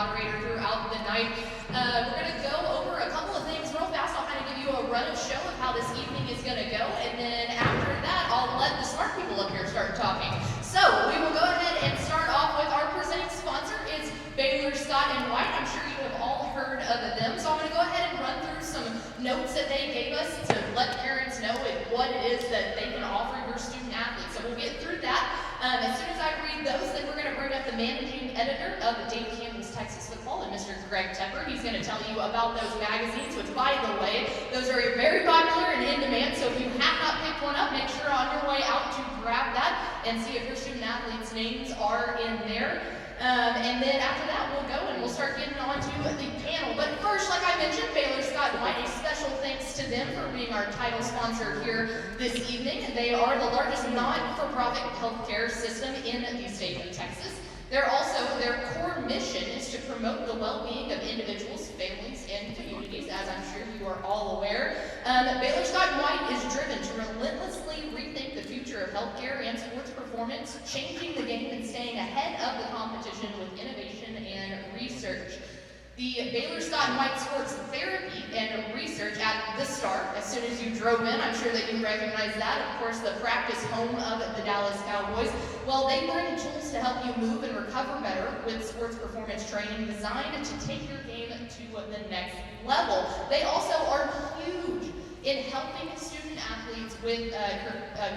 moderator throughout the night. We're going to go over a couple of things real fast. I'll kind of give you a run of show of how this evening is going to go, and then after that, I'll let the smart people up here start talking. So we will go ahead and start off with our presenting sponsor. It's Baylor, Scott, and White. I'm sure you have all heard of them, so I'm going to go ahead and run through some notes that they gave us to let parents know what it is that they can offer your student athletes. So we'll get through that. As soon as I read those, then we're going to bring up the managing editor of Dave Campbell's Texas Football, and Mr. Greg Tepper. He's going to tell you about those magazines, which, by the way, those are very popular and in demand. So if you have not picked one up, make sure on your way out to grab that and see if your student athletes' names are in there. And then after that, we'll go and we'll start getting on to the panel. But first, like I mentioned, Baylor, Scott, and White, a special thanks to them for being our title sponsor here this evening. They are the largest non-for-profit healthcare system in the state of Texas. Their core mission is to promote the well-being of individuals, families, and communities, as I'm sure you are all aware. Baylor, Scott, and White is driven to relentlessly rethink the future of healthcare and sports performance, changing the game and staying ahead of the competition with innovation and research. The Baylor, Scott, and White Sports Therapy and Research at the start, as soon as you drove in, I'm sure that you recognize that. Of course, the practice home of the Dallas Cowboys. Well, they bring tools to help you move and recover better with sports performance training designed to take your game to the next level. They also are huge in helping student athletes with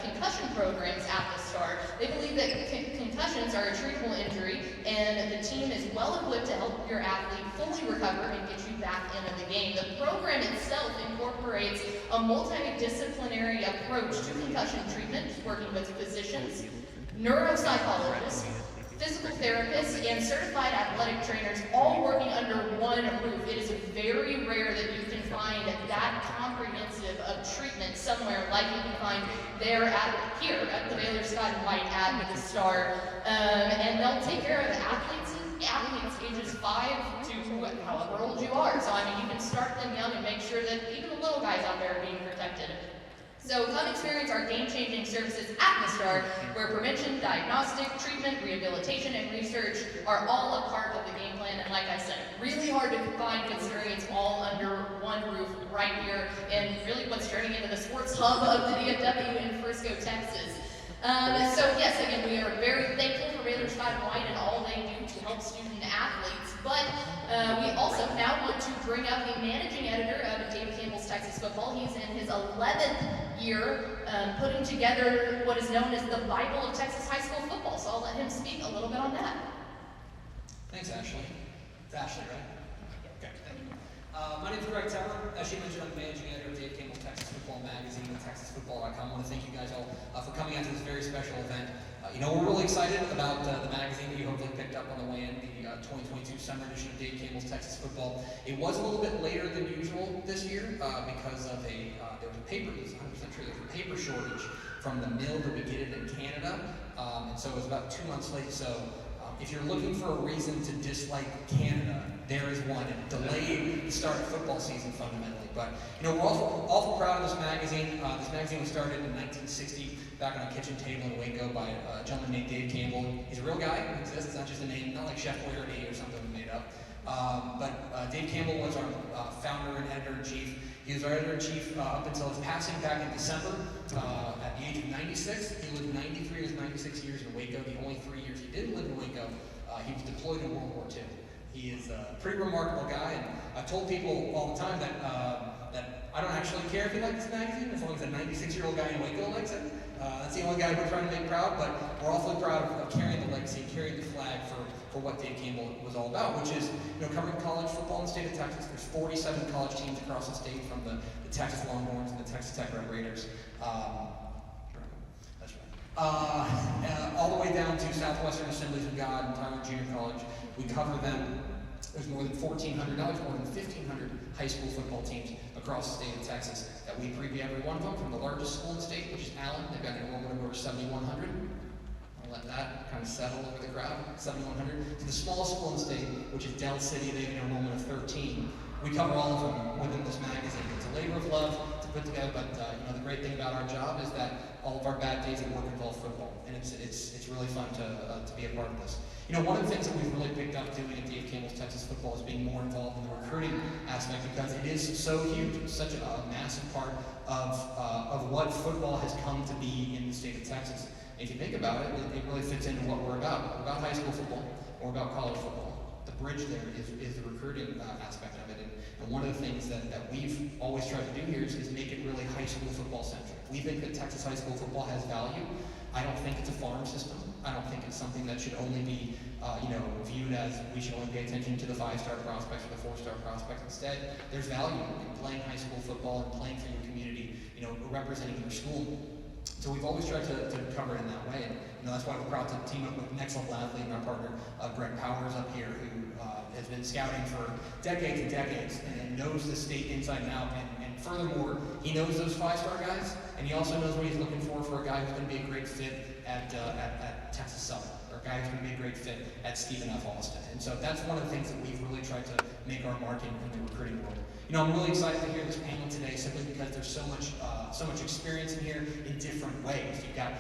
concussion programs at the start. They believe that concussions are a treatable injury, and the team is well equipped to help your athlete fully recover and get you back into the game. The program itself incorporates a multidisciplinary approach to concussion treatment, working with physicians, neuropsychologists, physical therapists, and certified athletic trainers, all working under one roof. It is very rare that you can find that comprehensive of treatment somewhere like you can find here at the Baylor, Scott, and White at the start. And they'll take care of the athletes ages 5 to however old you are. So I mean, you can start them young and make sure that even the little guys out there are being protected. So come experience our game-changing services at the start, where prevention, diagnostic, treatment, rehabilitation, and research are all a part of the game plan. And like I said, really hard to find experience all under one roof right here, and really what's turning into the sports hub of the DFW in Frisco, Texas. So yes, again, we are very thankful for Baylor, Scott, and White and all they do to help student athletes. But we also now want to bring up the managing editor of Dave Campbell's Texas Football. He's in his 11th year putting together what is known as the Bible of Texas high school football. So I'll let him speak a little bit on that. Thanks, Ashley. It's Ashley, right? Okay, thank you. My name is Greg Tepper. As she mentioned, I'm the managing editor of Dave Campbell's Texas Football magazine at TexasFootball.com. I want to thank you guys all for coming out to this very special event. We're really excited about the magazine that you hopefully picked up on the way in, the 2022 summer edition of Dave Campbell's Texas Football. It was a little bit later than usual this year because of there was a paper, it's 100% true, there was a paper shortage from the mill that we get it in Canada, and so it was about 2 months late. So if you're looking for a reason to dislike Canada, there is one. It delayed the start of football season fundamentally. But we're awful proud of this magazine. This magazine was started in 1960 back on a kitchen table in Waco by a gentleman named Dave Campbell. He's a real guy who exists. It's not just a name, not like Chef Boyardee or something we made up. But Dave Campbell was our founder and editor-in-chief. He was our editor-in-chief up until his passing back in December at the age of 96. He lived 93 of his 96 years in Waco. The only 3 years he didn't live in Waco, he was deployed in World War II. He is a pretty remarkable guy, and I've told people all the time that I don't actually care if you like this magazine, as long as a 96-year-old guy in Waco likes it. That's the only guy we're trying to make proud, but we're awfully proud of carrying the legacy, carrying the flag for what Dave Campbell was all about, which is covering college football in the state of Texas. There's 47 college teams across the state, from the Texas Longhorns and the Texas Tech Red Raiders. That's right. All the way down to Southwestern Assemblies of God and Tyler Junior College. We cover them. There's more than 1,400, now there's more than 1,500 high school football teams across the state of Texas that we preview every one of them, from the largest school in the state, which is Allen. They've got an enrollment of over 7,100. I'll let that kind of settle over the crowd, 7,100. To the smallest school in the state, which is Dell City, they have an enrollment of 13. We cover all of them within this magazine. It's a labor of love to put together, but the great thing about our job is that all of our bad days at work involve football, and it's really fun to be a part of this. One of the things that we've really picked up doing at Dave Campbell's Texas Football is being more involved in the recruiting aspect, because it is so huge. It's such a massive part of what football has come to be in the state of Texas. And if you think about it, it really fits into what we're about. We're about high school football, or about college football. The bridge there is the recruiting aspect of it. And one of the things that we've always tried to do here is make it really high school football centric. We think that Texas high school football has value. I don't think it's a farm system. I don't think it's something that should only be viewed as we should only pay attention to the 5-star prospects or the 4-star prospects. Instead, there's value in playing high school football and playing for your community, representing your school. So we've always tried to cover it in that way, and that's why we're proud to team up with next level athlete and our partner Greg Powers up here, who has been scouting for decades and decades and knows the state inside and out. And furthermore, he knows those 5-star guys, and he also knows what he's looking for a guy who's going to be a great fit at Texas Southern, or a guy who's going to be a great fit at Stephen F. Austin. And so that's one of the things that we've really tried to make our mark in the recruiting world. I'm really excited to hear this panel today, simply because there's so much experience in here in different ways. You've got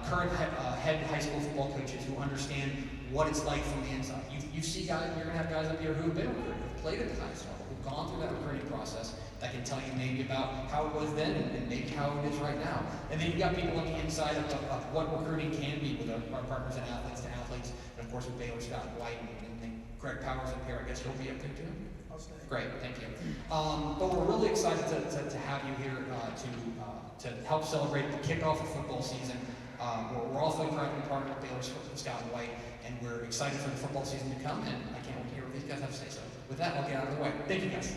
current head high school football coaches who understand what it's like from the inside. You see guys, you're going to have guys up here who have been recruited, who've played at the highest level, who've gone through that recruiting process, that can tell you maybe about how it was then and maybe how it is right now. And then you've got people on the inside of what recruiting can be with our partners and athletes to athletes, and of course with Baylor, Scott White, and Greg Powers up here. I guess he'll be up there too. Great, thank you. But we're really excited to have you here to help celebrate the kickoff of football season. We're all fully proud to be part of Baylor's Scott and White, and we're excited for the football season to come, and I can't wait to hear what these guys have to say. So with that, I'll get out of the way. Thank you, guys.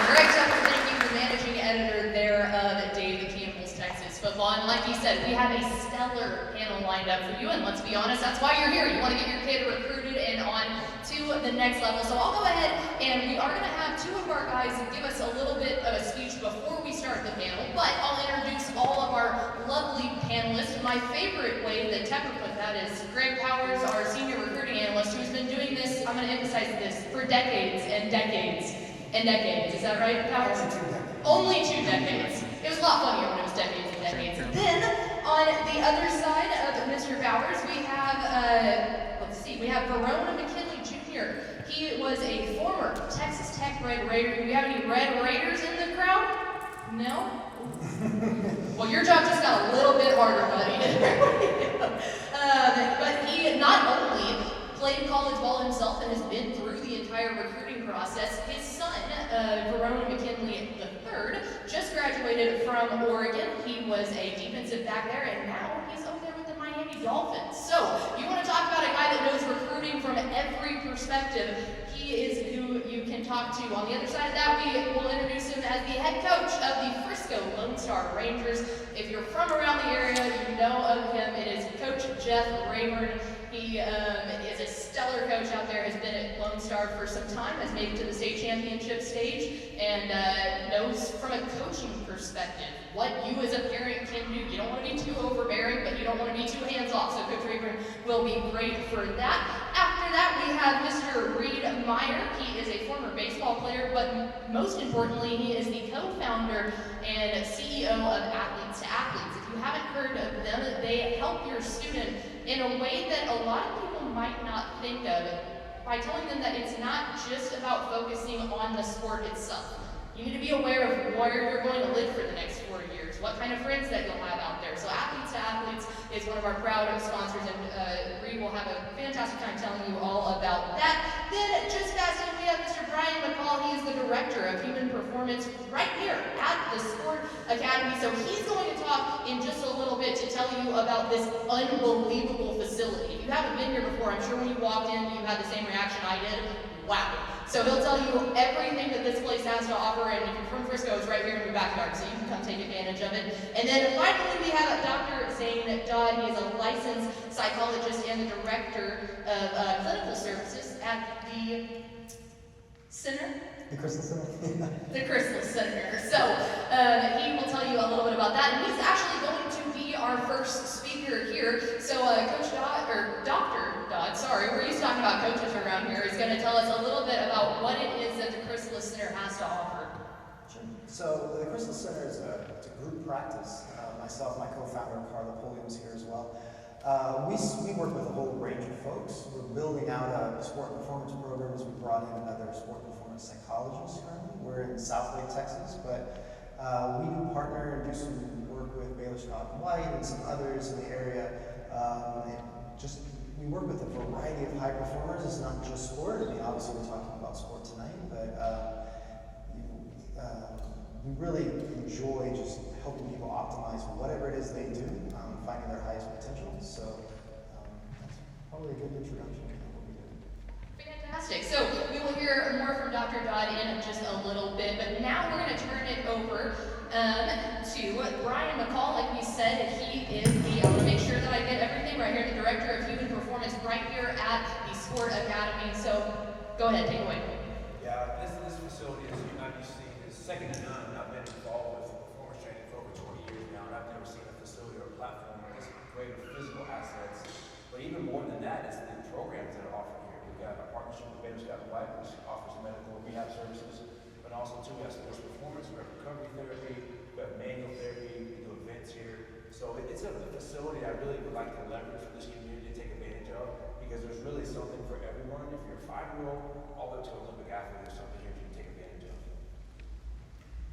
Greg Campbell, thank you, the managing editor there of Dave Campbell's Texas Football. And like he said, we have a stellar panel lined up for you, and let's be honest, that's why you're here. You want to get your kid recruited and on to the next level. So I'll go ahead, and we are going to have two of our guys give us a little bit of a speech before we start the panel, but I'll introduce all of our lovely panelists. My favorite way that Tepper put that is Greg Powers, our senior recruiting analyst, who's been doing this, I'm going to emphasize this, for decades and decades and decades. Is that right, Powers? Only 2 decades. It was a lot funnier when it was decades and decades. Then, on the other side of Mr. Powers, we have, we have Verona McKinley Jr. He was a former Texas Tech Red Raider. Do we have any Red Raiders in the crowd? No? Well, your job just got a little bit harder, buddy. But he not only played college ball himself and has been through the entire recruiting process, his son, Verona McKinley III, just graduated from Oregon. He was a defensive back there, and now he's over there with the Miami Dolphins. So, you want to talk about a guy that knows recruiting from every perspective, he is who you can talk to. On the other side of that, we will introduce him as the head coach of the Frisco Lone Star Rangers. If you're from around the area, you know of him. It is Coach Jeff Rayburn. He is a stellar coach out there, has been at Lone Star for some time, has made it to the state championship stage, and knows from a coaching perspective what you as a parent can do. You don't want to be too overbearing, but you don't want to be too hands-off, so Coach Rayburn will be great for that. After that, we have Mr. Reed Meyer. He is a former baseball player, but most importantly, he is the co-founder and CEO of Athletes to Athletes. If you haven't heard of them, they help your student in a way that a lot of people might not think of, by telling them that it's not just about focusing on the sport itself. You need to be aware of where you're going to live for the next 4 years, what kind of friends that you'll have out there. So Athletes to Athletes is one of our proud sponsors, and Reed will have a fantastic time telling you all about that. Then, just past him, we have Mr. Brian McCall. He is the Director of Human Performance right here at the Sport Academy. So he's going to talk in just a little bit to tell you about this unbelievable facility. If you haven't been here before, I'm sure when you walked in, you had the same reaction I did. Wow. So he'll tell you everything that this place has to offer, and if you're from Frisco, it's right here in your backyard, so you can come take advantage of it. And then finally, we have Dr. Zane Dodd. He is a licensed psychologist and the director of clinical services at the Center? The Crystal Center. The Crystal Center. So he will tell you a little bit about that, and he's actually going to be our first speaker here. So Coach Dodd, or Dr. Dodd, sorry, we're used to talking about coaches around here, is going to tell us a little bit about what it is that the Chrysalis Center has to offer. Sure. So the Chrysalis Center is it's a group practice. Myself, my co-founder, Carla Poli, was here as well. We work with a whole range of folks. We're building out a sport performance program as we brought in another sport performance psychologist currently. We're in Southlake, Texas, but we do partner and do some work with Baylor Scott and White and some others in the area. We work with a variety of high performers. It's not just sport. I mean, obviously we're talking about sport tonight, but we really enjoy just helping people optimize whatever it is they do, finding their highest potential. So that's probably a good introduction to what we do. Fantastic. So we will hear more from Dr. Dodd in just a little bit, but now we're going to turn it over to Brian McCall. Like we said, he is I want to make sure that I get everything right here, the Director of Human Performance right here at the Sport Academy. So go ahead, take it away. Yeah, this facility, as you might be seeing, is second to none. I've been involved with performance training for over 20 years now, and I've never seen a facility or a platform with this great physical assets. But even more than that, it's the programs that are offered here. We've got a partnership with Baylor Scott and White, which offers medical rehab services, but also too, we have sports performance, we have recovery therapy, we have manual therapy, we do events here. So it's a facility I really would like to leverage for this community to take advantage of, because there's really something for everyone. If you're a 5-year-old, all the way to an Olympic athlete, there's something here you can take advantage of.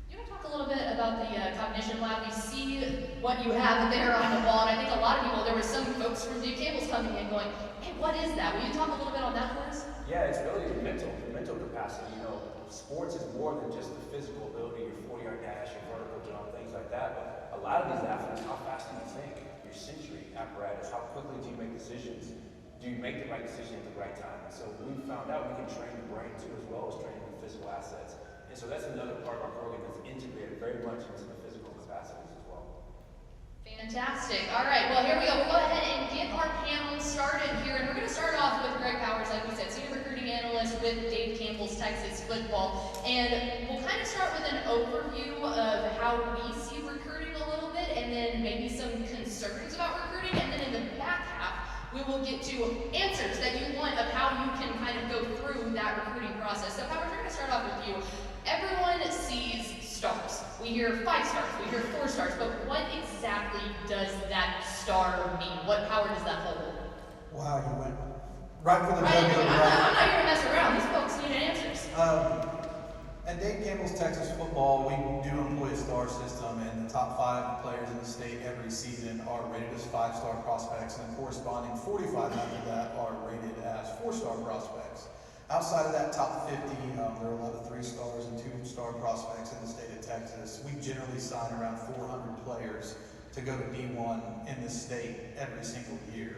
You want to talk a little bit about the cognition lab? We see what you have there on the wall, and I think a lot of people, there were some folks from Campbell's coming in going, hey, what is that? Will you talk a little bit on that for us? Yeah, it's really your mental capacity. You know, sports is more than just the physical ability, your 40-yard dash, your vertical jump, things like that. But a lot of these athletes, how fast do you think? Your sensory apparatus, how quickly do you make decisions? Do you make the right decision at the right time? And so we found out we can train the brain too, as well as training the physical assets. And so that's another part of our program that's integrated very much into the physical capacities as well. Fantastic. All right, well, here we go. We'll go ahead and get our panel started here. And we're going to start off with Greg Powers, like we said, Senior Recruiting Analyst with Dave Campbell's Texas Football. And we'll kind of start with an overview of how we see recruiting a little bit, and then maybe some concerns about recruiting. And then in the back half, we will get to answers that you want of how you can kind of go through that recruiting process. So, Powers, we're going to start off with you. Everyone sees stars. We hear 5 stars, we hear 4 stars, but what exactly does that star mean? What power does that hold? Wow, you went right for the right jugular. I'm not here to mess around. These folks need answers. At Dave Campbell's Texas Football, we do employ a star system, and the top 5 players in the state every season are rated as 5-star prospects, and the corresponding 45 after that are rated as 4-star prospects. Outside of that top 50, there are a lot of 3-stars and 2-star prospects in the state of Texas. We generally sign around 400 players to go to D1 in the state every single year.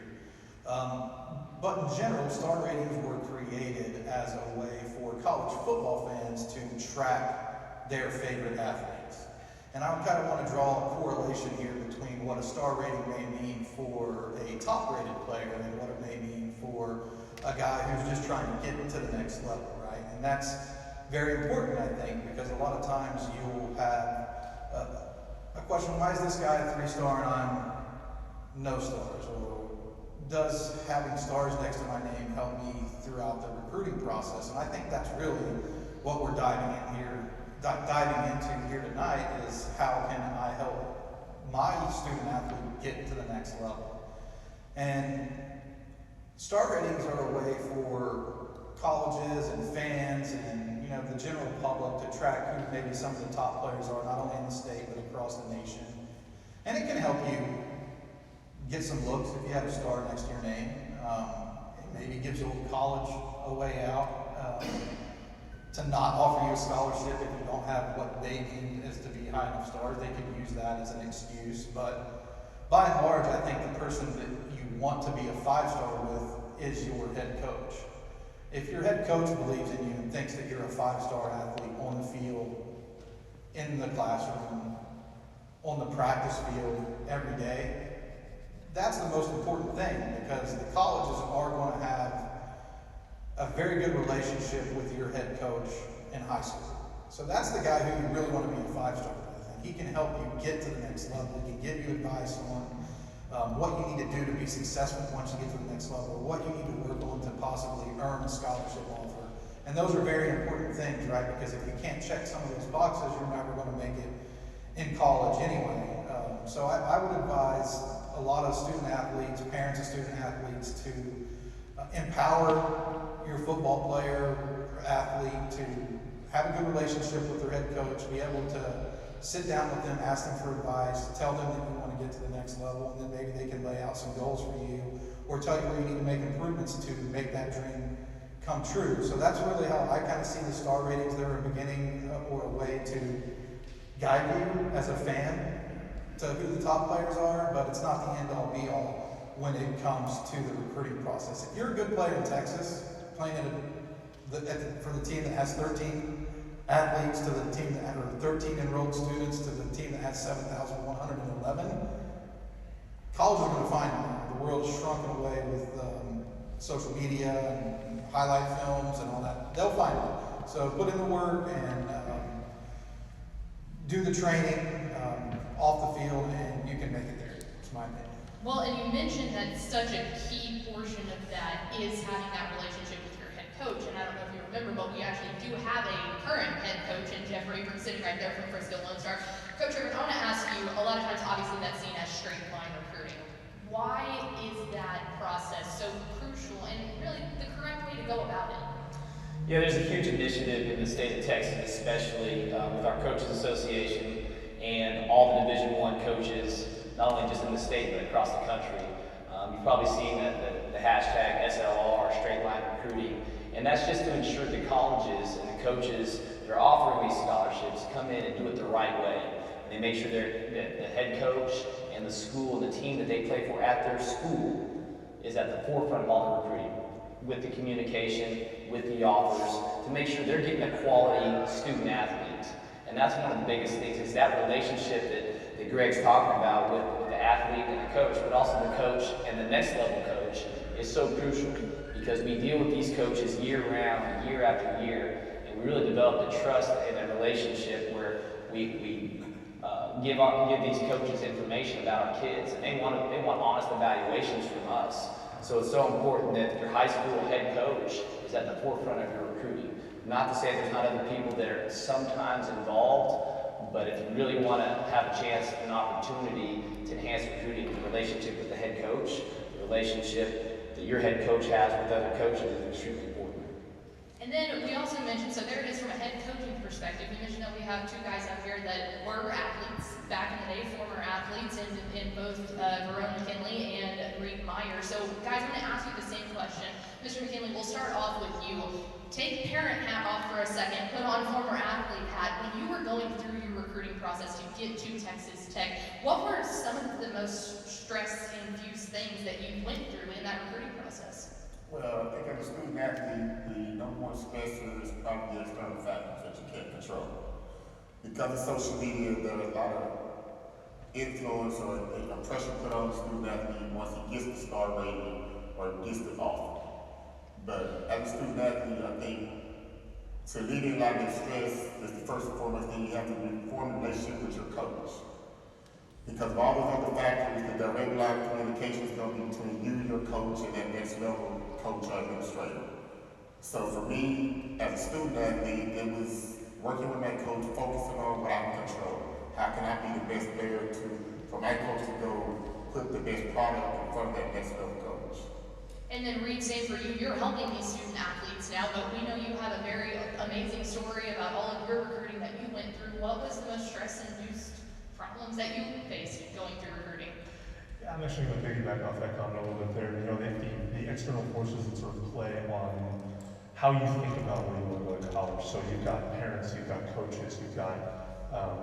But in general, star ratings were created as a way for college football fans to track their favorite athletes. And I kind of want to draw a correlation here between what a star rating may mean for a top-rated player and what it may mean for a guy who's just trying to get to the next level, right? And that's very important, I think, because a lot of times you'll have a question, why is this guy a 3-star and I'm no stars? Or does having stars next to my name help me throughout the recruiting process? And I think that's really what we're diving into here tonight, is how can I help my student athlete get to the next level? And star ratings are a way for colleges and fans and the general public to track who maybe some of the top players are, not only in the state but across the nation. And it can help you get some looks if you have a star next to your name. It maybe gives a college a way out to not offer you a scholarship if you don't have what they deem as to be high enough stars. They could use that as an excuse. But by and large, I think the person that you want to be a 5-star with is your head coach. If your head coach believes in you and thinks that you're a 5-star athlete on the field, in the classroom, on the practice field every day, that's the most important thing, because the colleges are going to have a very good relationship with your head coach in high school. So that's the guy who you really want to be a 5-star with. And he can help you get to the next level. He can give you advice on what you need to do to be successful once you get to the next level, or what you need to work on to possibly earn a scholarship offer. And those are very important things, right? Because if you can't check some of those boxes, you're never going to make it in college anyway. So I would advise a lot of student athletes, parents of student athletes, to empower your football player or athlete to have a good relationship with their head coach, be able to sit down with them, ask them for advice, tell them that you want to get to the next level, and then maybe they can lay out some goals for you, or tell you where you need to make improvements to make that dream come true. So that's really how I kind of see the star ratings. They're a beginning or a way to guide you as a fan to who the top players are, but it's not the end-all be-all when it comes to the recruiting process. If you're a good player in Texas, playing for the team that has 13 athletes to the team that or 13 enrolled students to the team that has 7,111, college is going to find you. The world is shrunken away with social media and highlight films and all that. They'll find you. So put in the work and do the training off the field, and you can make it there. It's my opinion. Well, and you mentioned that such a key portion of that is having that relationship with your head coach. And I don't know if you remember, but we actually do have a current head coach in Jeff Rayburn sitting right there from Frisco Lone Star. Coach Rayburn, I want to ask you, a lot of times obviously that's seen as straight line recruiting. Why is that process so crucial and really the correct way to go about it? Yeah, there's a huge initiative in the state of Texas, especially with our Coaches Association and all the Division I coaches, not only just in the state but across the country. You've probably seen the hashtag SLR, straight line recruiting, and that's just to ensure the colleges and the coaches that are offering these scholarships come in and do it the right way. And they make sure the head coach and the school and the team that they play for at their school is at the forefront of all the recruiting, with the communication, with the offers, to make sure they're getting a quality student athlete. And that's one of the biggest things, is that relationship that Greg's talking about with the athlete and the coach, but also the coach and the next level coach is so crucial, because we deal with these coaches year round, year after year, and we really develop a trust and a relationship where we give these coaches information about our kids, and they want honest evaluations from us. So it's so important that your high school head coach is at the forefront of your recruiting. Not to say there's not other people that are sometimes involved, but if you really want to have a chance, an opportunity to enhance recruiting, the relationship with the head coach, the relationship that your head coach has with other coaches is extremely important. And then we also mentioned, so there it is from a head coaching perspective. You mentioned that we have two guys out here that were athletes back in the day, former athletes in both Verone McKinley and Reed Meyer. So guys, I'm going to ask you the same question. Mr. McKinley, we'll start off with you. Take parent hat off for a second, put on former athlete hat. When you were going through your recruiting process to get to Texas Tech, what were some of the most stress-infused things that you went through in that recruiting process? Well, I think as a student athlete, the number one stressor is probably the external factors that you can't control. Because of social media, there are a lot of influence or pressure put on the student athlete once he gets the star rating or gets the offer. But as a student athlete, I think to alleviate a lot of that stress is the first and foremost thing. You have to form a relationship with your coach. Because of all those other factors, the direct line of communication is going to be between you and your coach and that next level coach or administrator. So for me, as a student athlete, it was working with my coach, focusing on what I can control. How can I be the best player for my coach to go put the best product in front of that next level coach. And then Reed, same for you. You're helping these student athletes now, but we know you have a very amazing story about all of your recruiting that you went through. What was the most stress-induced problems that you faced going through recruiting? Yeah, I'm actually going to piggyback off that comment a little bit there. You know, the external forces that sort of play on how you think about where you want to go to college. So you've got parents, you've got coaches, you've got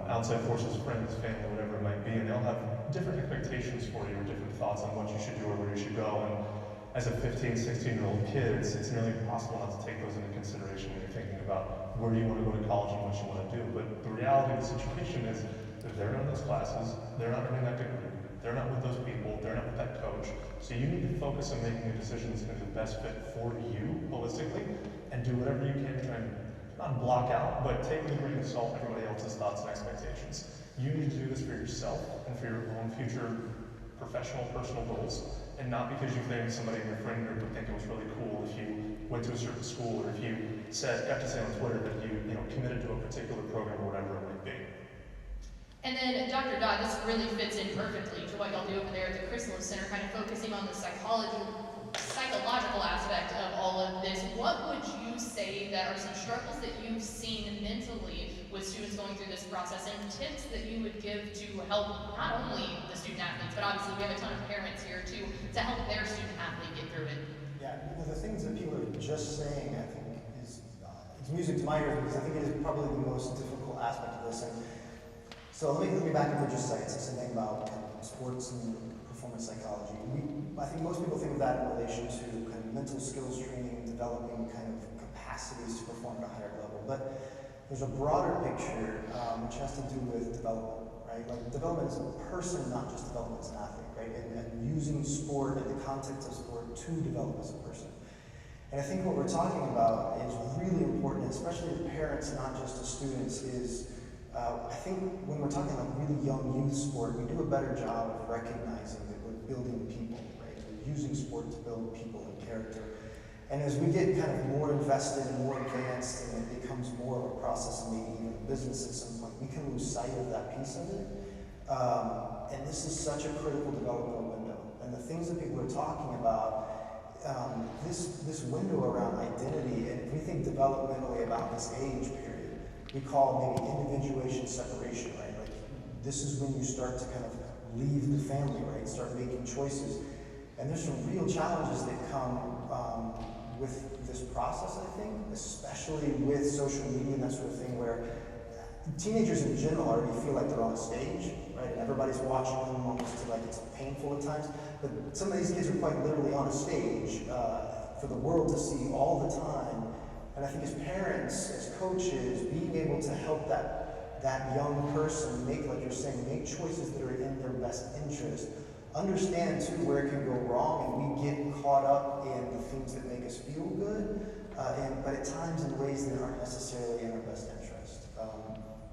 outside forces, friends, family, whatever it might be, and they'll have different expectations for you or different thoughts on what you should do or where you should go. And as a 15, 16-year-old kid, it's nearly impossible not to take those into consideration when you're thinking about where do you want to go to college and what you want to do. But the reality of the situation is that they're not in those classes, they're not earning that degree, they're not with those people, they're not with that coach. So you need to focus on making a decision that's going to be the best fit for you holistically and do whatever you can to try and not block out, but take with a grain of salt everybody else's thoughts and expectations. You need to do this for yourself and for your own future professional, personal goals, and not because you think somebody in your friend group would think it was really cool if you went to a certain school, or if you got to say on Twitter that you committed to a particular program or whatever it might be. And then, Dr. Dodd, this really fits in perfectly to what y'all do over there at the Chrysalis Center, kind of focusing on the psychological aspect of all of this. What would you say that are some struggles that you've seen mentally with students going through this process, and tips that you would give to help not only the student athletes, but obviously we have a ton of parents here too, to help their student athlete get through it? Yeah, the things that people are just saying, I think, is it's music to my ears, because I think it is probably the most difficult aspect of this. And so let me back up for just a second, say something about kind of sports and performance psychology. I think most people think of that in relation to kind of mental skills training, developing kind of capacities to perform at a higher level. But there's a broader picture which has to do with development, right? Like development as a person, not just development as an athlete, right? And using sport in the context of sport to develop as a person. And I think what we're talking about is really important, especially to parents, not just to students, is I think when we're talking about really young youth sport, we do a better job of recognizing that we're building people, right? We're using sport to build people and character. And as we get kind of more invested and more advanced, and it becomes more of a process, and maybe even a business at some point, we can lose sight of that piece of it. And this is such a critical developmental window. And the things that people are talking about, this window around identity, and if we think developmentally about this age period, we call maybe individuation separation, right? Like this is when you start to kind of leave the family, right? Start making choices. And there's some real challenges that come with this process, I think, especially with social media and that sort of thing, where teenagers in general already feel like they're on a stage, right? And everybody's watching them almost to like it's painful at times. But some of these kids are quite literally on a stage for the world to see all the time. And I think as parents, as coaches, being able to help that young person make, like you're saying, make choices that are in their best interest, understand too where it can go wrong, and we get caught up in the things that make us feel good, but at times in ways that aren't necessarily in our best interest.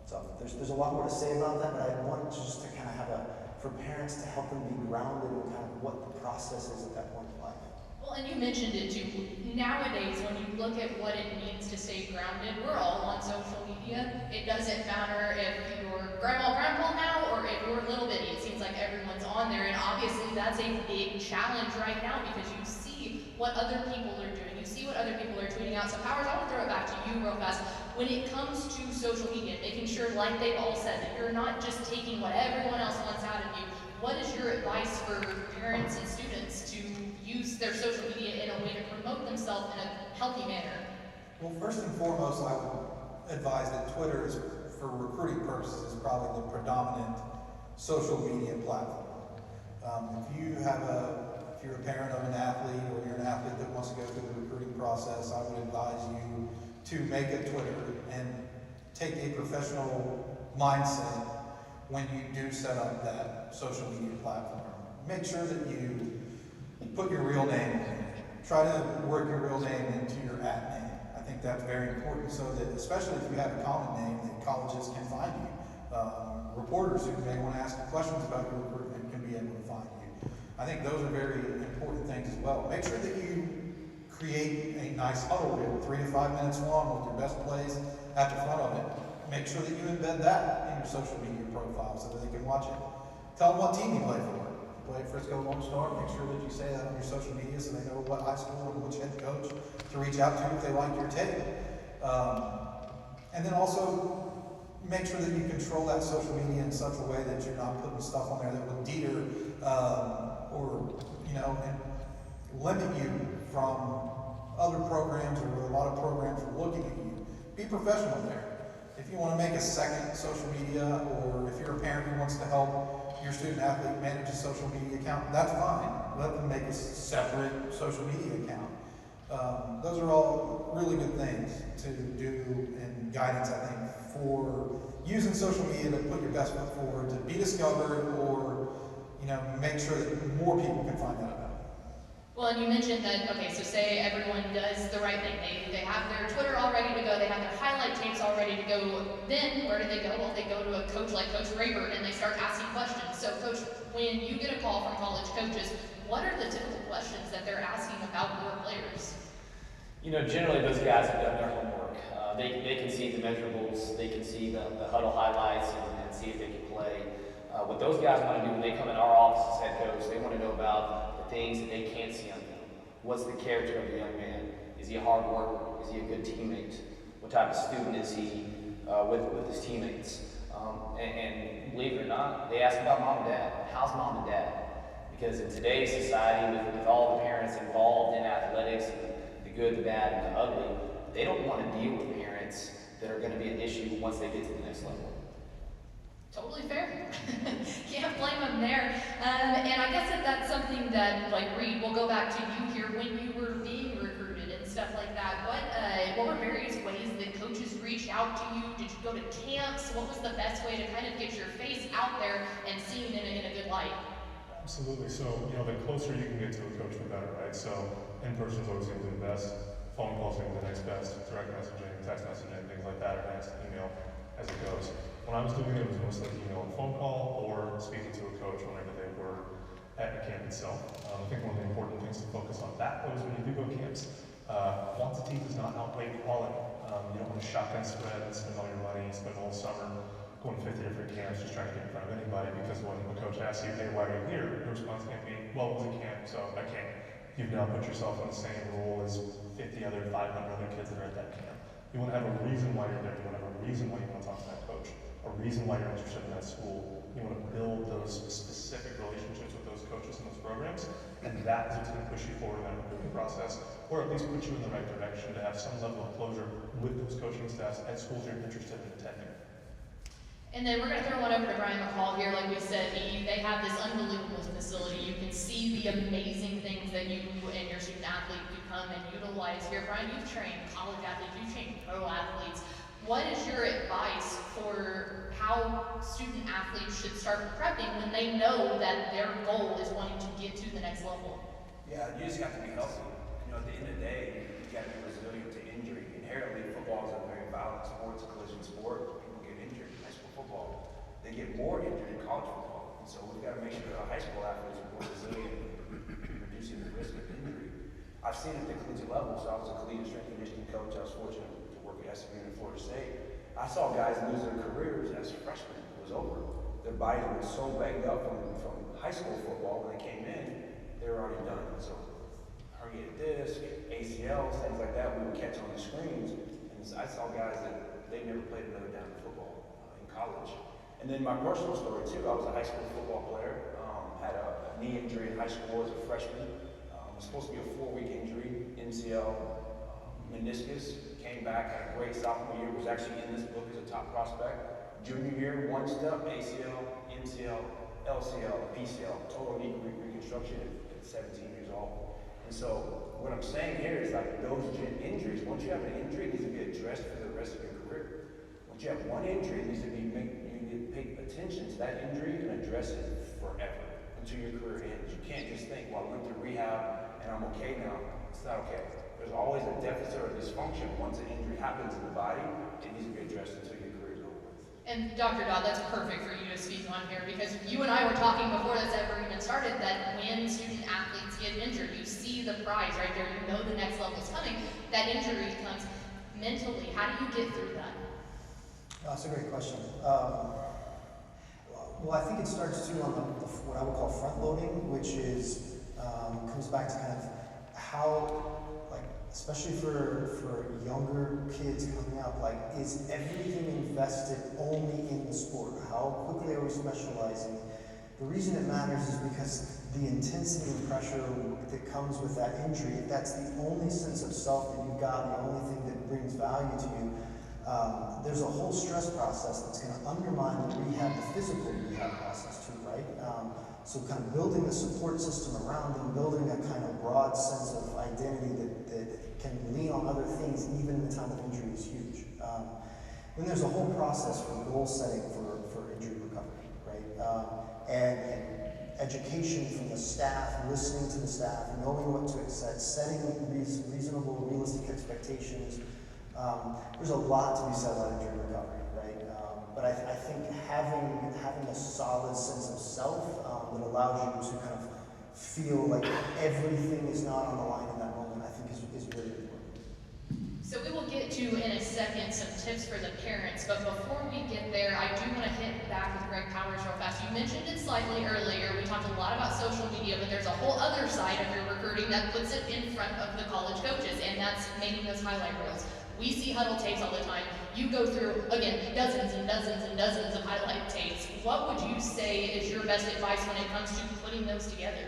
So there's a lot more to say about that, but I wanted just to kind of for parents to help them be grounded in kind of what the process is at that point in life. Well, and you mentioned it too. Nowadays, when you look at what it means to stay grounded, we're all on social media. It doesn't matter if you're grandma or grandpa now, or if you're little bitty. It seems like everyone's on there, and obviously that's a big challenge right now because you see what other people are doing. You see what other people are tweeting out. So Powers, I want to throw it back to you real fast. When it comes to social media, making sure, like they've all said, that you're not just taking what everyone else wants out of you, what is your advice for parents and students to use their social media in a way to promote themselves in a healthy manner? Well, first and foremost, I would advise that Twitter is, for recruiting purposes, is probably the predominant social media platform. If you're a parent of an athlete, or you're an athlete that wants to go through the recruiting process, I would advise you to make a Twitter and take a professional mindset when you do set up that social media platform. Make sure that you put your real name in it. Try to work your real name into your at name. I think that's very important, so that, especially if you have a common name, that colleges can find you. Reporters who may want to ask questions about your recruitment can be able to find you. I think those are very important things as well. Make sure that you create a nice huddle reel, 3 to 5 minutes long, with your best plays at the front of it. Make sure that you embed that in your social media profile so that they can watch it. Tell them what team you play for. Play at Frisco Lone Star, make sure that you say that on your social media so they know what high school and which head coach to reach out to if they like your tape. And then also make sure that you control that social media in such a way that you're not putting stuff on there that will deter and limit you from other programs, or a lot of programs are looking at you. Be professional there. If you want to make a second social media, or if you're a parent who wants to help your student athlete manage a social media account, that's fine. Let them make a separate social media account. Those are all really good things to do, and guidance, I think, for using social media to put your best foot forward, to be discovered, or make sure that more people can find out about it. Well, and you mentioned that, okay, so say everyone does the right thing. They have their Twitter all ready to go. They have their highlight tapes all ready to go. Then, where do they go? Well, they go to a coach like Coach Rayburn and they start asking questions. So, Coach, when you get a call from college coaches, what are the typical questions that they're asking about your players? You know, generally those guys have done their homework. They can see the measurables, they can see the huddle highlights and see if they can play. What those guys want to do when they come in our office as head coach, they want to know about the things that they can't see on film. What's the character of the young man? Is he a hard worker? Is he a good teammate? What type of student is he with his teammates? And believe it or not, they ask about mom and dad. How's mom and dad? Because in today's society, with all the parents involved in athletics, the good, the bad, and the ugly, they don't want to deal with parents that are going to be an issue once they get to the next level. Totally fair. Can't blame them there. And I guess that's something that, like Reed, we'll go back to you here when you were being recruited and stuff like that. What were various ways that coaches reached out to you? Did you go to camps? What was the best way to kind of get your face out there and seen in a good light? Absolutely. So, you know, the closer you can get to a coach, the better, right? So, in person is always going to be the best. Phone calls are the next best. Direct messaging, text messaging, things like that, or next email as it goes. When I was doing it, it was mostly email and phone call or speaking to a coach whenever they were at the camp itself. I think one of the important things to focus on that, though, is when you do go to camps, quantity does not outweigh quality. You don't want to shotgun spread and spend all your money, spend all summer going to 50 different camps, just trying to get in front of anybody, because when the coach asks you, hey, why are you here? Your response can't be, well, it was a camp, so I came. You've now put yourself in the same role as 50 other, 500 other kids that are at that camp. You want to have a reason why you're there. You want to have a reason why you want to talk to that coach, a reason why you're interested in that school. You want to build those specific relationships with those coaches and those programs, and that is what's going to push you forward in that recruiting process, or at least put you in the right direction to have some level of closure with those coaching staffs at schools you're interested in attending. And then we're going to throw one over to Brian McCall here. Like we said, they have this unbelievable facility. You can see the amazing things that you and your student athlete can come and utilize here. Brian, you've trained college athletes, you've trained pro athletes. What is your advice for how student athletes should start prepping when they know that their goal is wanting to get to the next level? Yeah, you just have to be healthy. You know, at the end of the day, you got to be resilient to injury. Inherently, football is a very violent sport. It's a collision sport. People get injured in high school football. They get more injured in college football. And so we've got to make sure that our high school athletes are more resilient in reducing the risk of injury. I've seen it at the collegiate level. So I was a collegiate strength and conditioning coach. I was fortunate to work at SMU and Florida State. I saw guys lose their careers as freshmen. It was over. Their bodies were so banged up from high school football when they came in, they were already done. So herniated disc, ACLs, things like that, we would catch on the screens. And I saw guys that they never played another down of football in college. And then my personal story too, I was a high school football player, had a knee injury in high school as a freshman. It was supposed to be a 4-week injury, MCL, meniscus, came back, had a great sophomore year, was actually in this book as a top prospect. Junior year, one step, ACL, MCL, LCL, PCL, total knee reconstruction at 17 years old. And so what I'm saying here is like those injuries, once you have an injury, it needs to be addressed for the rest of your career. Once you have one injury, it needs to be, you need to pay attention to that injury and address it forever until your career ends. You can't just think, well, I went through rehab and I'm okay now. It's not okay. There's always a deficit or dysfunction. Once an injury happens in the body, it needs to be addressed until your career is over with. And Dr. Dodd, that's perfect for you to speak on here, because you and I were talking before this ever even started that when student athletes get injured, you see the prize right there, you know the next level is coming, that injury comes mentally. How do you get through that? That's a great question. Well, I think it starts too on the what I would call front loading, which is comes back to kind of how, like, especially for younger kids coming up, like, is everything invested only in the sport? How quickly are we specializing? The reason it matters is because the intensity and pressure that comes with that injury, if that's the only sense of self that you've got, the only thing that brings value to you, there's a whole stress process that's going to undermine the rehab, the physical rehab process too, right? So kind of building the support system around them, building a kind of broad sense of identity that can lean on other things even in the time of injury is huge. Then there's a whole process for goal setting for injury recovery, right? And education from the staff, listening to the staff, knowing what to expect, setting reasonable, realistic expectations. There's a lot to be said about injury recovery, right? But I think having a solid sense of self that allows you to kind of feel like everything is not on the line in that moment, I think is really important. So we will get to, in a second, some tips for the parents, but before we get there, I do want to hit back with Greg Powers real fast. You mentioned it slightly earlier. We talked a lot about social media, but there's a whole other side of your recruiting that puts it in front of the college coaches, and that's making those highlight reels. We see huddle tapes all the time. You go through, again, dozens and dozens and dozens of highlight tapes. What would you say is your best advice when it comes to putting those together?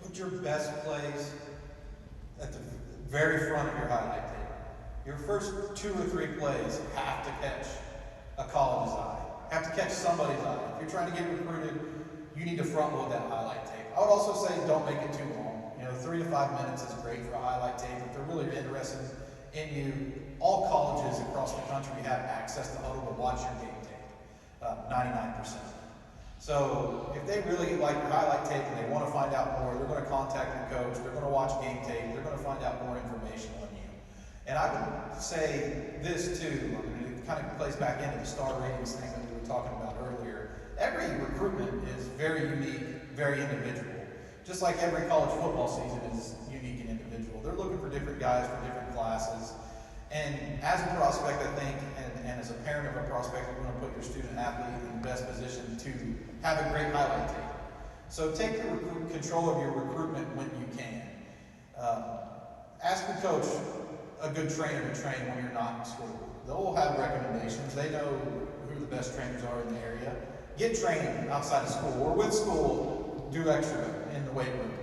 Put your best plays at the very front of your highlight tape. Your first 2 or 3 plays have to catch a college's eye, have to catch somebody's eye. If you're trying to get recruited, you need to front load that highlight tape. I would also say don't make it too long. 3 to 5 minutes is great for a highlight tape. If they're really interested in you, all colleges across the country have access to huddle to watch your game tape, 99%. So if they really like your highlight tape and they want to find out more, they're going to contact your coach, they're going to watch game tape, they're going to find out more information on you. And I would say this too, it kind of plays back into the star ratings thing that we were talking about earlier. Every recruitment is very unique, very individual. Just like every college football season is unique and individual. They're looking for different guys for different classes. And as a prospect, I think, and as a parent of a prospect, you want to put your student athlete in the best position to have a great highlight tape. So take your control of your recruitment when you can. Ask your coach a good trainer to train when you're not in school. They'll have recommendations. They know who the best trainers are in the area. Get training outside of school or with school. Do extra in the weight room,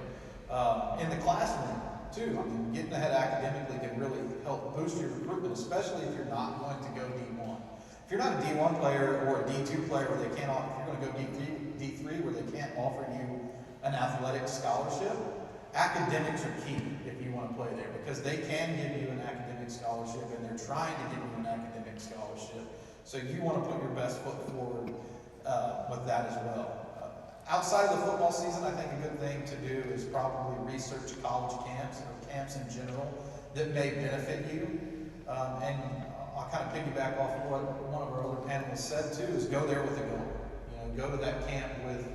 in the classroom too. I mean, getting ahead academically can really help boost your recruitment, especially if you're not going to go D1. If you're not a D1 player or a D2 player where they can't, if you're going to go D3 where they can't offer you an athletic scholarship, academics are key if you want to play there because they can give you an academic scholarship and they're trying to give you an academic scholarship. So you want to put your best foot forward with that as well. Outside of the football season, I think a good thing to do is probably research college camps or camps in general that may benefit you. And I'll kind of piggyback off of what one of our other panelists said too, is go there with a goal. Go to that camp with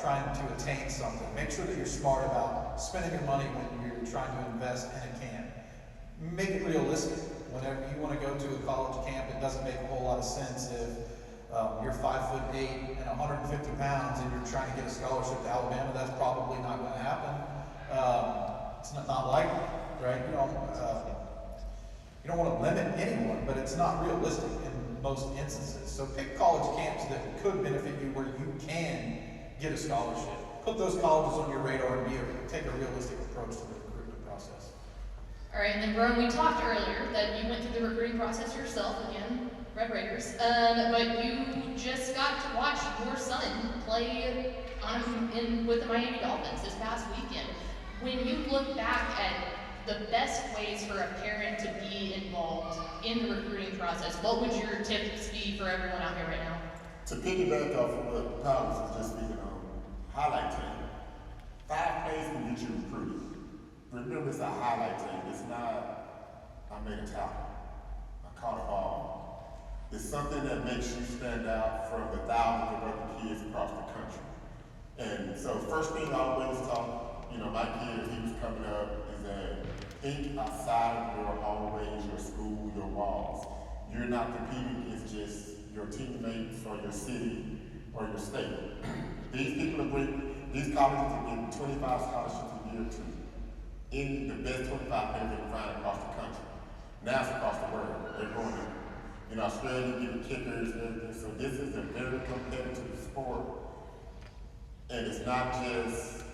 trying to attain something. Make sure that you're smart about spending your money when you're trying to invest in a camp. Make it realistic. Whenever you want to go to a college camp, it doesn't make a whole lot of sense if you're 5'8" and 150 pounds and you're trying to get a scholarship to Alabama. That's probably not going to happen. It's not likely, right? You don't want to limit anyone, but it's not realistic in most instances. So pick college camps that could benefit you where you can get a scholarship. Put those colleges on your radar and take a realistic approach to the recruitment process. All right, and then Brian, we talked earlier that you went through the recruiting process yourself, again, Red Raiders, but you just got to watch your son play with the Miami Dolphins this past weekend. When you look back at the best ways for a parent to be involved in the recruiting process, what would your tips be for everyone out here right now? To piggyback off of what Powers was just speaking on, highlight tape. 5 plays can get you recruited. Remember, it's a highlight tape. It's not, I made a tackle, I caught a ball. It's something that makes you stand out from the thousands of other kids across the country. And so first thing I always taught, my kid, he was coming up, is that think outside of your hallways, your school, your walls. You're not competing against just your teammates or your city or your state. These colleges are getting 25 scholarships a year to in the best 25 players they can find across the country. Now it's across the world. They're going there. In Australia, you get kickers and everything. So this is a very competitive sport. And it's not just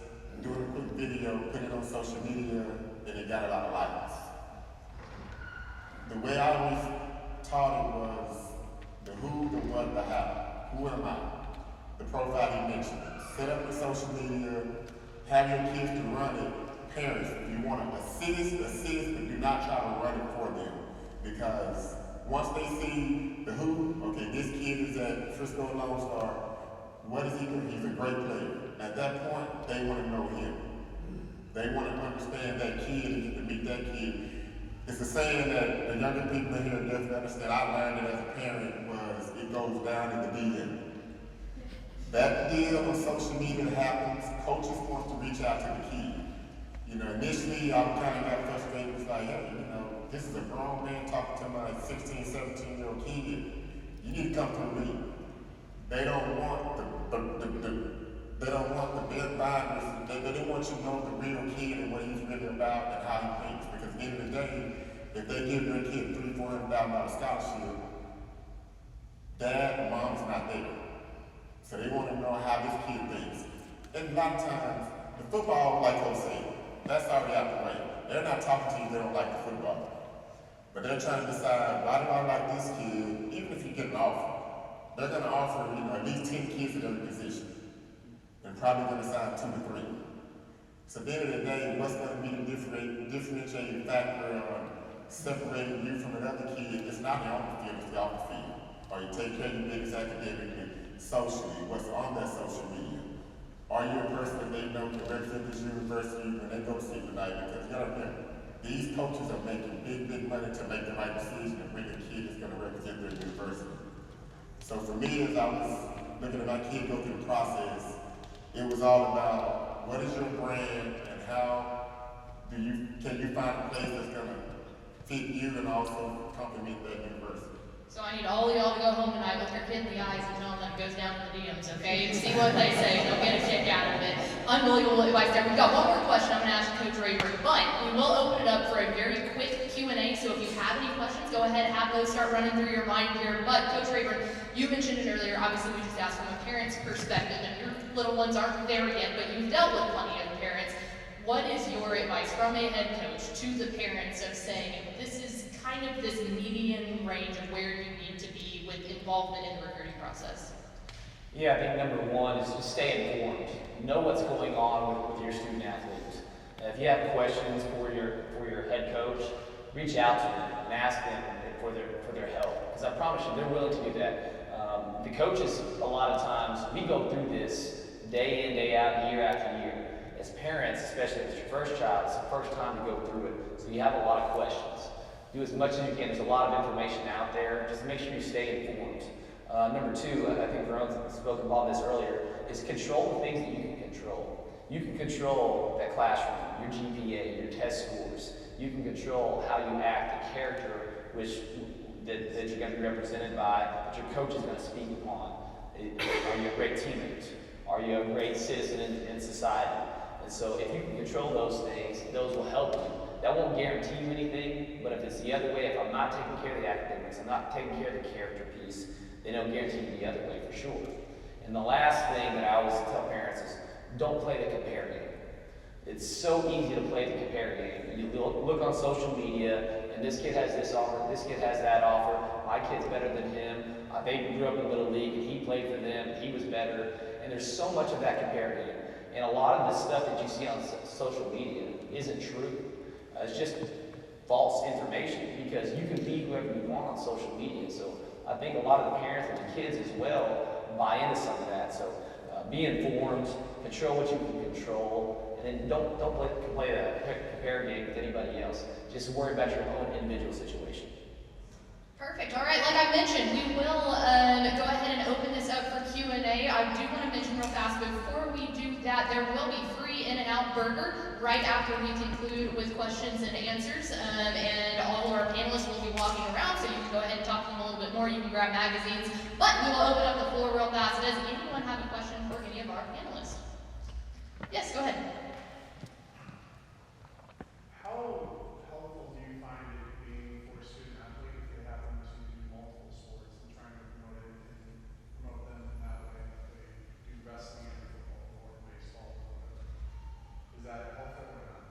doing a quick video, putting it on social media, and it got a lot of likes. The way I always taught it was the who, the what, the how. Who am I? The profile he mentioned. Set up the social media, have your kids to run it. Parents, if you want to assist, but do not try to run it for them. Because once they see the who, okay, this kid is at Frisco Lone Star, What is he doing? He's a great player. At that point, they want to know him. They want to understand that kid and get to meet that kid. It's the saying that the younger people in here doesn't understand. I learned it as a parent was it goes down in the DM. That deal on social media happens, coaches want to reach out to the kid. You know, initially I kind of got frustrated. It's like, hey, you know, this is a grown man talking to my 16, 17-year-old kid. You need to come through me. They don't want they don't want the big binders. They want you to know the real kid and what he's really about and how he thinks. Because at the end of the day, if they give your kid $300,000-$400,000 scholarship, dad and mom's not there. So they want to know how this kid thinks. And a lot of times, the football, like Coach said, that's already out the way. They're not talking to you, they don't like the football. But they're trying to decide, why do I like this kid, even if you get an offer. They're going to offer, you know, at least 10 kids at every position. And probably going to sign 2 to 3. So at the end of the day, what's going to be the differentiating factor on separating you from another kid? It's not the on the field, it's the off the field. Or you take care of your business academically, socially, what's on that social media. Are you a person that they know can represent this university when they go to sleep tonight? Because you gotta remember, these coaches are making big money to make the right decision and bring a kid that's gonna represent their university. So for me, as I was looking at my kid go through the process, it was all about what is your brand and how can you find a place that's gonna fit you and also complement that university. So I need all of y'all to go home tonight with your kid in the eyes and tell them that it goes down in the DMs, okay? And see what they say. They'll get a kick out of it. Unbelievable advice there. We've got one more question I'm going to ask Coach Rayburn, but we will open it up for a very quick Q&A. So if you have any questions, go ahead and have those start running through your mind here. But Coach Rayburn, you mentioned it earlier. Obviously, we just asked from a parent's perspective, and your little ones aren't there yet, but you've dealt with plenty of parents. What is your advice from a head coach to the parents of saying, this is kind of this median range of where you need to be with involvement in the recruiting process? Yeah, I think number one is just stay informed. Know what's going on with your student athletes. If you have questions for your head coach, reach out to them and ask them for their help. Because I promise you, they're willing to do that. The coaches, a lot of times, we go through this day in, day out, year after year. As parents, especially if it's your first child, it's the first time to go through it. So you have a lot of questions. Do as much as you can. There's a lot of information out there. Just make sure you stay informed. Number two, I think Verone spoke about this earlier, is control the things that you can control. You can control that classroom, your GPA, your test scores. You can control how you act, the character that you're going to be represented by, that your coach is going to speak upon. Are you a great teammate? Are you a great citizen in society? And so if you can control those things, those will help you. That won't guarantee you anything, but if it's the other way, if I'm not taking care of the academics, I'm not taking care of the character piece, then it'll guarantee you the other way for sure. And the last thing that I always tell parents is, don't play the compare game. It's so easy to play the compare game. You look on social media, and this kid has this offer, this kid has that offer, my kid's better than him, they grew up in Little League, and he played for them, and he was better. And there's so much of that compare game. And a lot of the stuff that you see on social media isn't true. It's just false information because you can be whoever you want on social media. So I think a lot of the parents and the kids as well buy into some of that. So be informed, control what you can control, and then don't play a compare game with anybody else. Just worry about your own individual situation. Perfect. All right, like I mentioned, we will go ahead and open this up for Q&A. I do want to mention real fast, before we do that, there will be free In-N-Out burger right after we conclude with questions and answers. And all of our panelists will be walking around, so you can go ahead and talk to them a little bit more. You can grab magazines. But we will open up the floor real fast. Does anyone have a question for any of our panelists? Yes, go ahead. How helpful do you find it being for a student athlete if they happen to do multiple sports and trying to promote it and promote them in that way? If they do wrestling and football or baseball or whatever. Is that helpful or not?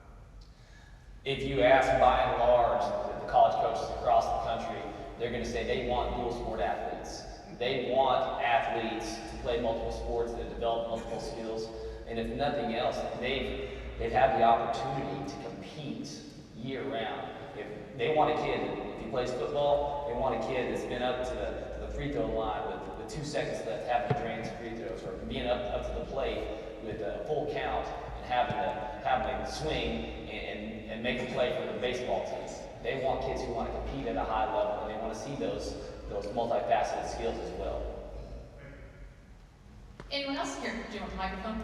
If you ask by and large the college coaches across the country, they're going to say they want dual sport athletes. They want athletes to play multiple sports, to develop multiple skills, and if nothing else, they've had the opportunity to compete year round. If they want a kid, if he plays football, they want a kid that's been up to the free throw line with with 2 seconds left, having to drain some free throws, or being up to the plate with a full count and having to swing and make a play for the baseball team. They want kids who want to compete at a high level, and they want to see those multifaceted skills as well. Anyone else here? Do you want the microphone?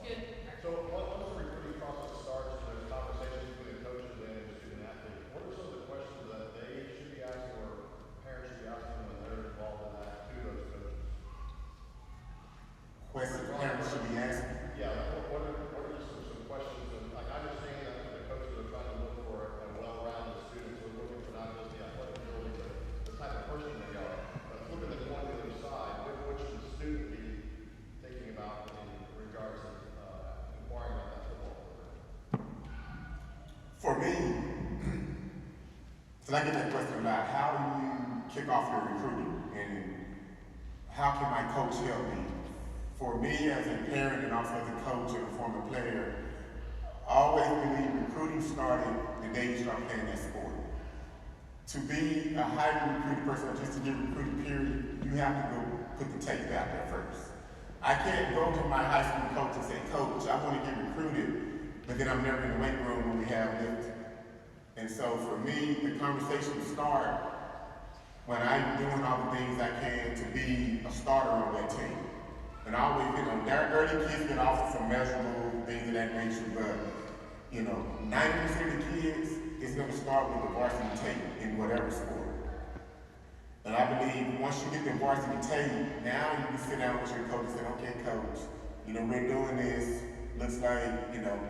Good. So once the recruiting process starts, there's conversations between the coaches and the student athlete. What are some of the questions that they should be asking or parents should be asking when they're involved in that to those coaches? Questions parents should be asking. Yeah, like what are just some questions? And, like I understand that the coaches are trying to look for a well-rounded student, so we're looking for not just the athletic ability, but the type of person they are. But looking at the one on the other side, what should the student be thinking about in regards to inquiring about that football program? For me, so I get that question about how do you kick off your recruiting and how can my coach help me? For me as a parent and also as a coach and a former player, I always believe recruiting started the day you start playing that sport. To be a highly recruited person or just to get recruited period, you have to go put the tape out there first. I can't go to my high school coach and say, Coach, I want to get recruited, but then I'm never in the weight room when we have lifting. And so for me, the conversation will start when I'm doing all the things I can to be a starter on that team. And I always, early kids get offered some measurable things of that nature, but 90% of the kids is going to start with the varsity tape in whatever sport. And I believe once you get the varsity tape, now you can sit down with your coach and say, okay, coach, we're doing this. Looks like,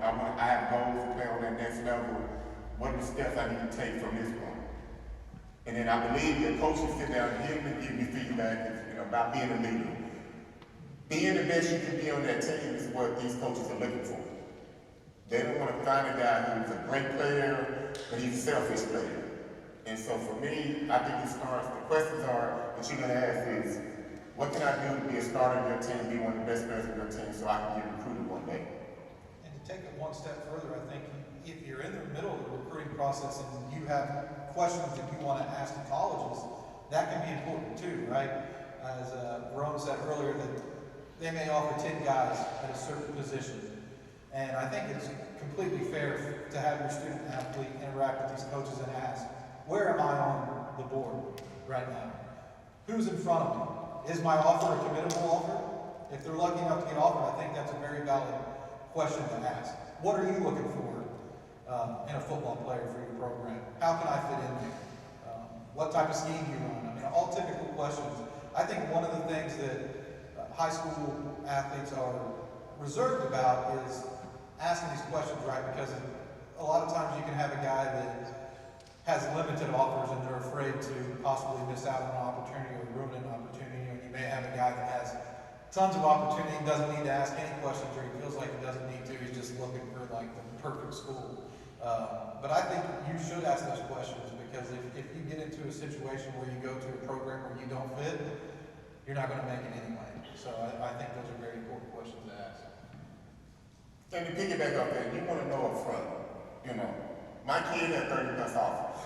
I have goals to play on that next level. What are the steps I need to take from this point? And then I believe the coach will sit down and give me feedback about being a leader. Being the best you can be on that team is what these coaches are looking for. They don't want to find a guy who's a great player, but he's a selfish player. And so for me, I think the questions are that you're going to ask is, what can I do to be a starter in your team, be one of the best players in your team so I can get recruited one day? And to take it one step further, I think if you're in the middle of the recruiting process and you have questions that you want to ask the colleges, that can be important too, right? As Rome said earlier, that they may offer 10 guys at a certain position. And I think it's completely fair to have your student athlete interact with these coaches and ask, where am I on the board right now? Who's in front of me? Is my offer a committable offer? If they're lucky enough to get offered, I think that's a very valid question to ask. What are you looking for in a football player for your program? How can I fit in there? What type of scheme do you run? All typical questions. I think one of the things that high school athletes are reserved about is asking these questions, right? Because a lot of times you can have a guy that has limited offers and they're afraid to possibly miss out on an opportunity or ruin an opportunity. And you may have a guy that has tons of opportunity and doesn't need to ask any questions, or he feels like he doesn't need to. He's just looking for like the perfect school. But I think you should ask those questions, because if you get into a situation where you go to a program where you don't fit, you're not going to make it anyway. So I think those are very important questions to ask. And to piggyback off that, you want to know up front, my kid had 30 plus offers.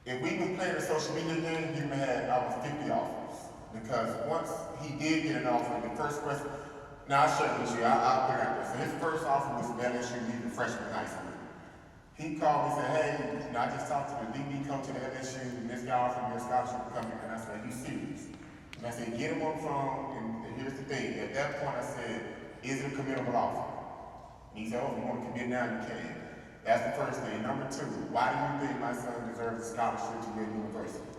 If we was playing a social media game, he would have had almost 50 offers. Because once he did get an offer, the first question, now I'll share it with you, I'll put it out there. So his first offer was from LSU, he's a freshman in high school. He called me and said, hey, I just talked to the DB coach at LSU, and this guy offered me a scholarship to come here. And I said, are you serious? And I said, get him on the phone, and here's the thing. At that point, I said, is it a committable offer? And he said, oh, if you want to commit now, you can. That's the first thing. Number two, why do you think my son deserves a scholarship to Yale University?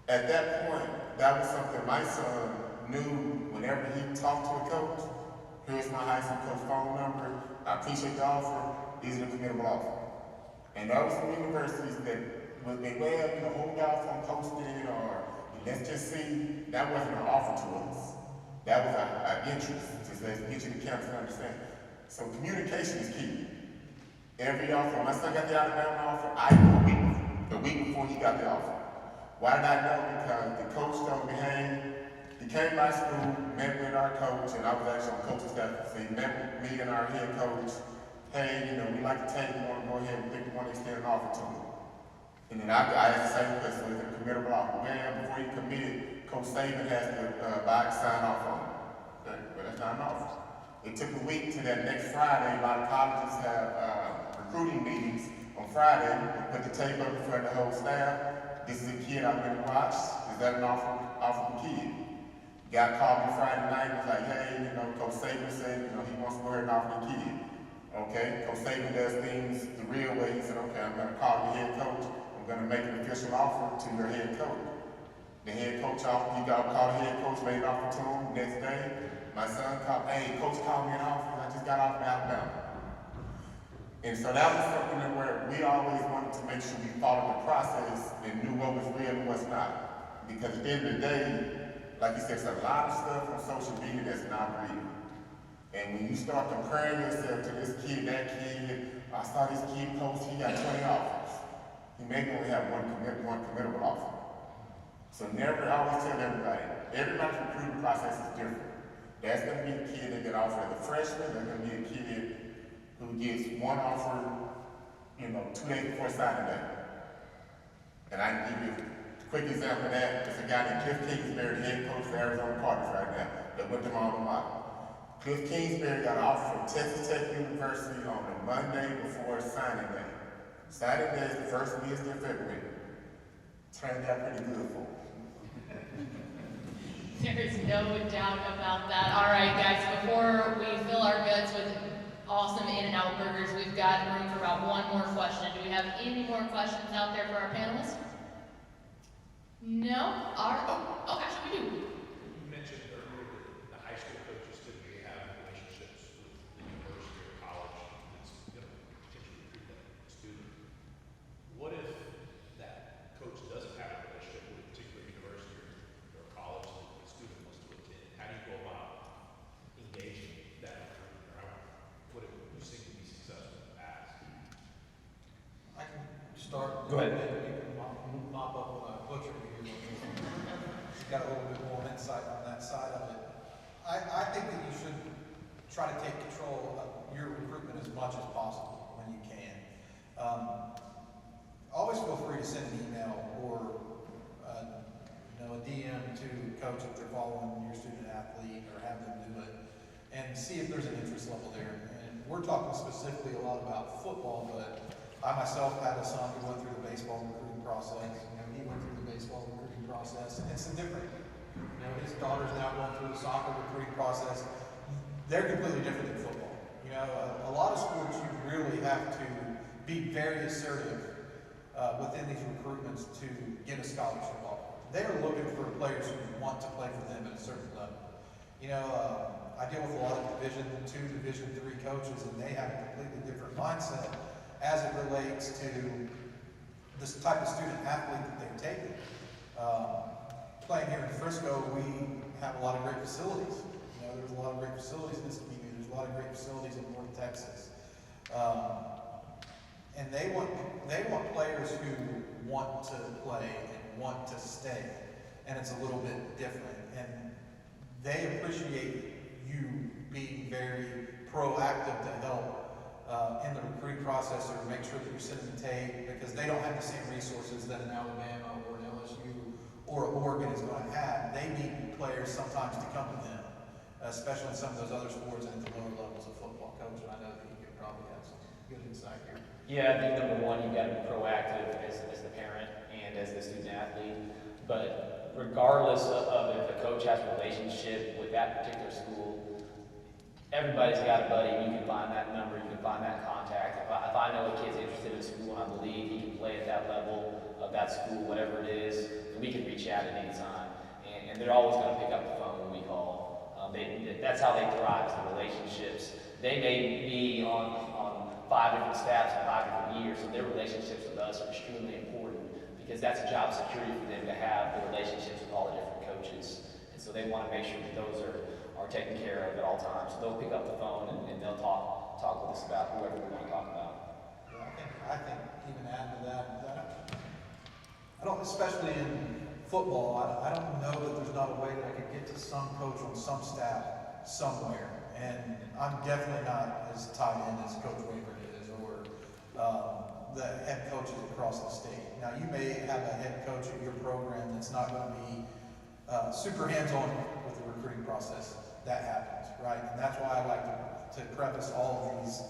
At that point, that was something my son knew whenever he talked to a coach. Here's my high school coach phone number. I appreciate the offer. Is it a committable offer? And there were some universities that was they hold out on posting or let's just see. That wasn't an offer to us. That was our interest to say, get you to campus and understand. So communication is key. Every offer, my son got the Alabama offer, I knew the week before he got the offer. Why did I know? Because the coach told me, hey, he came by school, met with our coach, and I was actually on coach's staff, so he met with me and our head coach. Hey, we like to take, we want to go ahead and think we want to extend an offer to him. And then I asked the same question, is it a committable offer? Man, before he committed, Coach Saban has to buy sign off on it. Okay? But that's not an offer. It took a week to that next Friday. A lot of colleges have recruiting meetings on Friday. They put the tape up in front of the whole staff. This is a kid I'm going to watch. Is that an offer from a kid? Guy called me Friday night and was like, hey, you know, Coach Saban said, you know, he wants to go ahead and offer the kid. Okay, Coach Saban does things the real way. He said, okay, I'm going to call your head coach. I'm going to make an official offer to your head coach. The head coach offered, he called the head coach, made an offer to him. Next day, my son called, hey, coach called me an offer. I just got off in Alabama. And so that was something where we always wanted to make sure we followed the process and knew what was real and what's not. Because at the end of the day, like you said, there's a lot of stuff on social media that's not real. And when you start comparing yourself to this kid, that kid, I saw this kid post, he got 20 offers. He may only have one committable offer. So never, I always tell everybody's recruiting process is different. There's going to be a kid that get offered as a freshman, there's going to be a kid who gets one offer, you know, 2 days before signing day. And I can give you a quick example of that. There's a guy named Cliff Kingsbury, the head coach for Arizona Cardinals right now, that went to my alma mater. Cliff Kingsbury got an offer from Texas Tech University on the Monday before signing day. Signing day is the first Wednesday of February. Turned out pretty good for him. There is no doubt about that. All right, guys, before we fill our guts with awesome In-N-Out burgers, we've got room for about one more question. Do we have any more questions out there for our panelists? No? Actually we do. You mentioned earlier that the high school coaches typically have relationships with the university or college that's, you know, potentially recruit that student. What if that coach doesn't have a relationship with a particular university or college that the student wants to attend? How do you go about engaging that recruit? Or what it you seem to be successful as? I can start. Go ahead. Maybe you can mop up when I butcher here. She's got a little bit more insight on that side of it. I think that you should try to take control of your recruitment as much as possible when you can. Always feel free to send an email or a DM to coach if they're following your student athlete, or have them do it, and see if there's an interest level there. And we're talking specifically a lot about football, but I myself had a son who went through the baseball recruiting process. He went through the baseball recruiting process, and it's different. His daughter's now going through the soccer recruiting process. They're completely different than football. A lot of sports you really have to be very assertive within these recruitments to get a scholarship offer. They are looking for players who want to play for them at a certain level. I deal with a lot of Division II, Division III coaches, and they have a completely different mindset as it relates to this type of student athlete that they've taken. Playing here in Frisco, we have a lot of great facilities. There's a lot of great facilities in this community. There's a lot of great facilities in North Texas. And they want players who want to play and want to stay. And it's a little bit different. And they appreciate you being very proactive to help in the recruiting process, or make sure that you're sending the tape, because they don't have the same resources that an Alabama or an LSU or Oregon is going to have. They need players sometimes to come to them, especially in some of those other sports and at the lower levels of football. Coach, and I know that you could probably have some good insight here. Yeah, I think number one, you've got to be proactive as the parent and as the student athlete. But regardless of if a coach has a relationship with that particular school, everybody's got a buddy. You can find that number, you can find that contact. If I know a kid's interested in school and I believe he can play at that level of that school, whatever it is, we can reach out at any time. And they're always going to pick up the phone when we call. That's how they thrive, is the relationships. They may be on 5 different staffs in 5 different years, so their relationships with us are extremely important, because that's a job security for them to have the relationships with all the different coaches. And so they want to make sure that those are taken care of at all times. So they'll pick up the phone and they'll talk with us about whoever we want to talk about. Yeah, I think even add to that, I don't, especially in football, I don't know that there's not a way that I could get to some coach on some staff somewhere. And I'm definitely not as tied in as Coach Weaver is, or the head coaches across the state. Now, you may have a head coach at your program that's not going to be super hands-on with the recruiting process. That happens, right? And that's why I like to preface all of these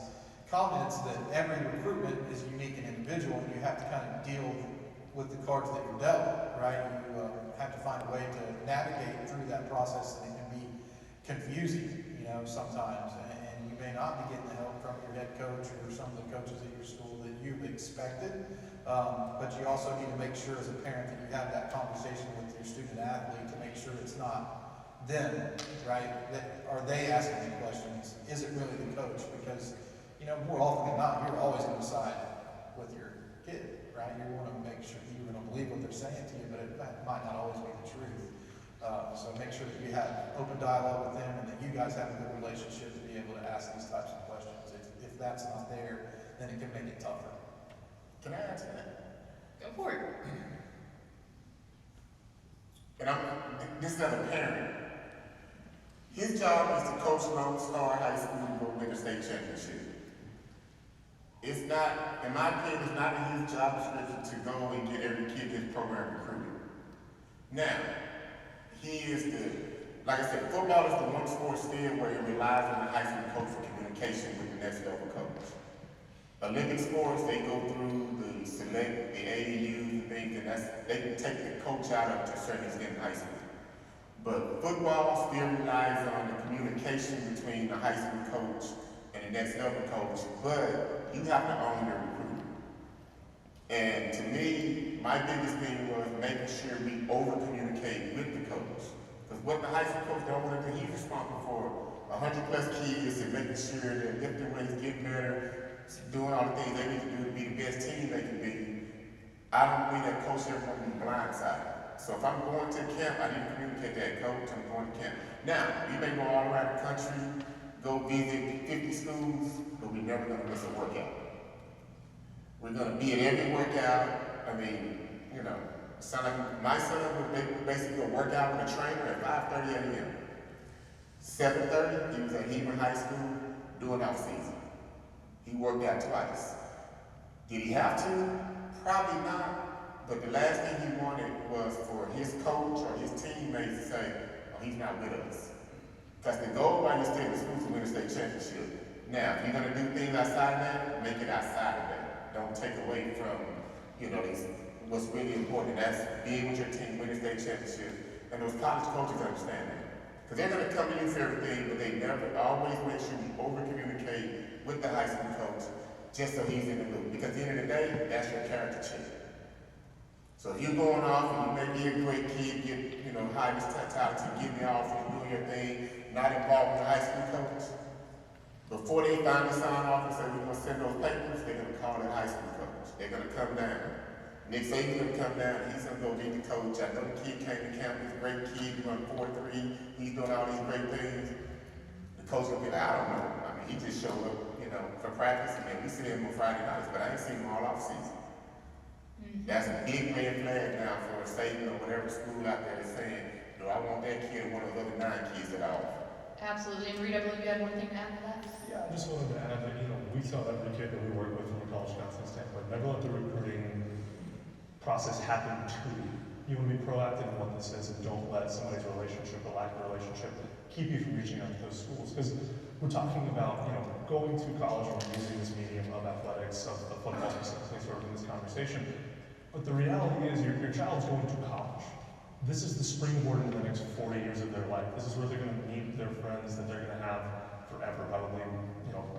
comments that every recruitment is unique and individual, and you have to kind of deal with the cards that you're dealt, right? You have to find a way to navigate through that process, and it can be confusing, sometimes, and you may not be getting the help from your head coach or some of the coaches at your school that you've expected, but you also need to make sure as a parent that you have that conversation with your student athlete to make sure it's not them, right? Are they asking the questions? Is it really the coach? Because, more often than not, you're always going to side with your kid, right? You want to make sure you're going to believe what they're saying to you, but it might not always be the truth. So make sure that you have open dialogue with them and that you guys have a good relationship to be able to ask these types of questions. If that's not there, then it can make it tougher. Can I answer that? Go for it. And this is as a parent. His job is to coach Lone Star High School to go win a state championship. It's not, in my opinion, it's not in his job description to go and get every kid in his program recruited. Now, he is like I said, football is the one sport still where it relies on the high school coach for communication with the next level coach. Olympic sports, they go through the select, the AAUs and things, and they can take the coach out of to a certain extent in high school. But football still relies on the communication between the high school coach and the next level coach, but you have to own your recruiting. And to me, my biggest thing was making sure we over-communicate with the coach. Because what the high school coach don't want to do, he's responsible for 100+ kids and making sure they're lifting weights, getting better, doing all the things they need to do to be the best team they can be. I don't believe that coach ever want to be blindsided. So if I'm going to camp, I need to communicate that, coach, I'm going to camp. Now, we may go all around the country, go visit 50 schools, but we're never going to miss a workout. We're going to be at every workout. I mean, sound like my son would basically go work out with a trainer at 5:30 a.m. 7:30, he was at Hebron High School doing off season. He worked out twice. Did he have to? Probably not. But the last thing he wanted was for his coach or his teammates to say, oh, he's not with us. Because the goal while you're still in school is to win a state championship. Now, if you're going to do things outside of that, make it outside of that. Don't take away from, what's really important, and that's being with your team, win a state championship. And those college coaches understand that. Because they're going to come to you for everything, but they never always make sure you over-communicate with the high school coach just so he's in the loop. Because at the end of the day, that's your character check. So if you're going off and you may be a great kid, get, high this mentality, get me off and doing your thing, not involved with the high school coach, before they finally sign off and say we're going to send those papers, they're going to call that high school coach. They're going to come down. Nick Saban's going to come down, he's going to go meet the coach. I know the kid came to camp, he's a great kid, he run 4.3, he's doing all these great things. The coach going to be like, I don't know. I mean, he just showed up, for practice, and we see him on Friday nights, but I ain't seen him all off season. That's a big red flag now for Satan or whatever school out there is saying, do I want that kid or one of the other 9 kids that I offer? Absolutely. And Reed, I believe you had one thing to add to that? Yeah, I just wanted to add that, we tell every kid that we work with from a college counseling standpoint, never let the recruiting process happen to you. You want to be proactive in what this is and don't let somebody's relationship or lack of relationship keep you from reaching out to those schools. Because we're talking about, going to college and we're using this medium of athletics, of football specifically sort of in this conversation. But the reality is your child's going to college. This is the springboard into the next 40 years of their life. This is where they're going to meet their friends that they're going to have forever, probably,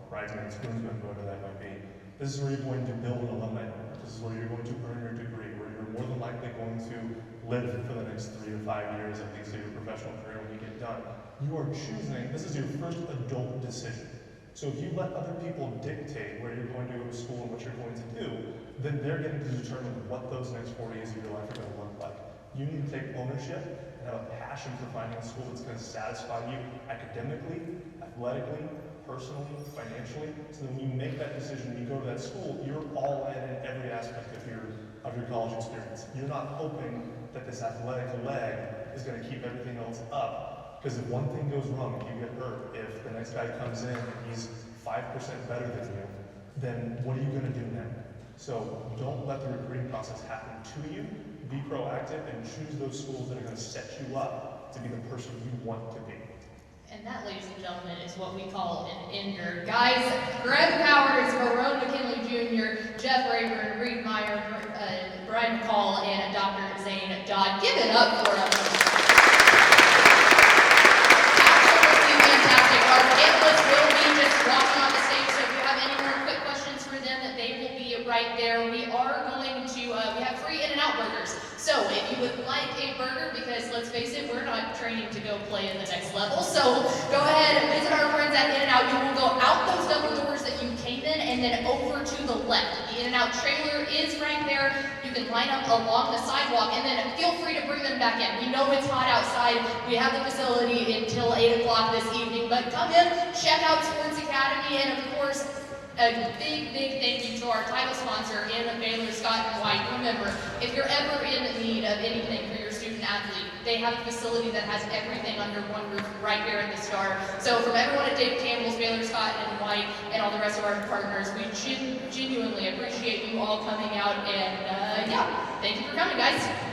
bridesmaids, groomsmen, whoever that might be. This is where you're going to build an alumni network. This is where you're going to earn your degree, where you're more than likely going to live for the next 3 to 5 years, at least of your professional career when you get done. You are choosing, this is your first adult decision. So if you let other people dictate where you're going to go to school and what you're going to do, then they're getting to determine what those next 40 years of your life are going to look like. You need to take ownership and have a passion for finding a school that's going to satisfy you academically, athletically, personally, financially. So that when you make that decision, you go to that school, you're all in every aspect of your college experience. You're not hoping that this athletic leg is going to keep everything else up. Because if one thing goes wrong, if you get hurt, if the next guy comes in and he's 5% better than you, then what are you going to do now? So don't let the recruiting process happen to you. be proactive and choose those schools that are going to set you up to be the person you want to be. And that, ladies and gentlemen, is what we call an ender. Guys, Greg Powers, Verone McKinley Jr., Jeff Rayburn, Reed Meyer, Brian McCall, and Dr. Zane Dodd. Give it up for them. Absolutely fantastic. Our panelists will be just walking on the stage, so if you have any more quick questions for them, they will be right there. We are going to, we have free In-N-Out burgers. So if you would like a burger, because let's face it, we're not training to go play in the next level, so go ahead and visit our friends at In-N-Out. You will go out those double doors that you came in and then over to the left. The In-N-Out trailer is right there. You can line up along the sidewalk and then feel free to bring them back in. We know it's hot outside. We have the facility until 8 o'clock this evening, but come in, check out Sports Academy, and of course, a big thank you to our title sponsor in Baylor, Scott and White. Remember, if you're ever in need of anything for your student athlete, they have a facility that has everything under one roof right here at the Star. So from everyone at Dave Campbell's, Baylor, Scott and White, and all the rest of our partners, we genuinely appreciate you all coming out, and yeah, thank you for coming, guys.